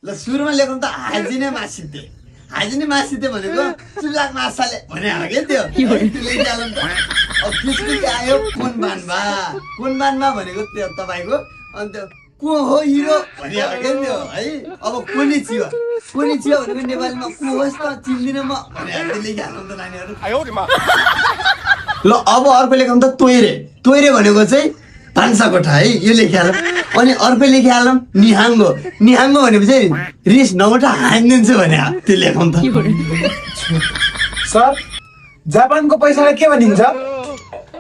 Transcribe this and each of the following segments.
ल सुरुमा लेखौँ त हाजिने मासिते भनेको चुलाक माछाले भने हो क्या त्यो लेखिहालौँ त। अब त्यसपछि आयो कुन बानमा भनेको त्यो तपाईँको अन्त को हो हिरो भने हो क्या त्यो है। अब कुनी छियो भनेको नेपालीमा को होस् त चिन्दिनँ म भने त्यो लेखिहालौँ त नानीहरू। ल अब अर्को लेखौँ त तोइरे भनेको चाहिँ भान्साकोठा है, यो लेखिहालौँ। अनि अर्को लेखिहालौँ निहाङ्गो भनेपछि रिस नगोटा हानिदिन्छु भने त्यो लेखौँ त। सर जापानको पैसालाई के भनिन्छ?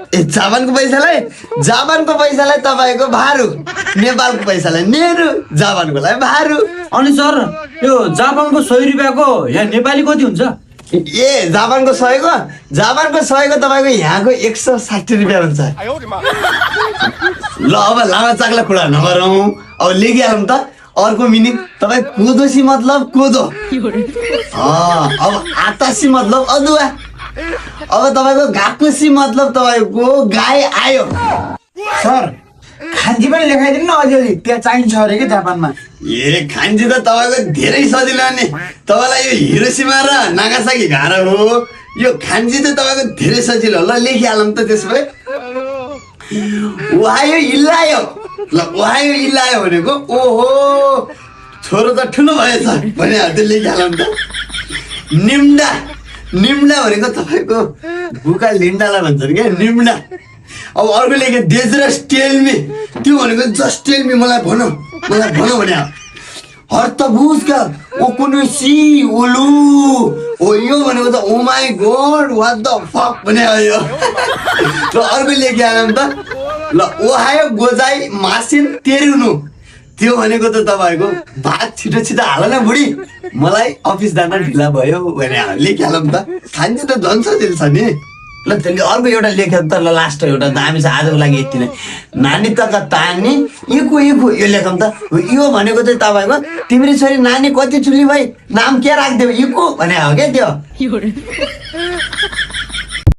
ए जापानको पैसालाई तपाईँको भारू, नेपालको पैसालाई नेहरू, जापानकोलाई भारू। अनि सर यो जापानको 100 रुपियाँको यहाँ नेपाली कति हुन्छ? ए जापानको 100को तपाईँको यहाँको 160 रुपियाँ हुन्छ। ल अब लामा चाक्ला कुरा नगरौँ, अब लेखिहालौँ त। अर्को मिनिङ तपाईँ कोदोसी मतलब कोदो, अब आतासी मतलब अदुवा, अब तपाईँको गाकुसी मतलब तपाईँको गाई आयो। सर खान्जी पनि लेखाइदिनु न अलिअलि, त्यहाँ चाहिन्छ अरे कि जापानमा। ए खान्जी त तपाईँको धेरै सजिलो नि, तपाईँलाई यो हिरोसिमा र नागासाकी गाह्रो हो, यो खान्जी त तपाईँको धेरै सजिलो। ल लेखिहालौँ त त्यसो भए। ओहायो इल्लायो भनेको ओहो छोरो त ठुलो भएछ भने त्यो लेखिहालौँ त। निम्डा भनेको तपाईँको बुका लिन्डालाई भन्छन् क्या निम्डा। अब अर्को लेख्यो डेजरस टेलमी, त्यो भनेको जस्ट टेलमी मलाई भन भने हर्तबुजका ओ कुनै सी ओलु ओ यो भनेको त oh my god what the fuck भने आयो। ल अर्को लेखिहालौँ त। ल ओहायो गोजाई मासिन तेरुनु, त्यो भनेको त तपाईँको भात छिटो हाल न बुढी, मलाई अफिस जान ढिला भयो भने लेखिहालौँ त। खान्छ त झन् सजिलो छ नि। ल त्यसले अर्को एउटा लेख्यो त। ल लास्ट एउटा दामी छ आजको लागि यति नै। नानी त तानी इकु यो लेखौँ त। यो भनेको चाहिँ तपाईँको तिम्रो छोरी नानी कति चुली भाइ नाम के राखिदियो इकु भने हो क्या त्यो।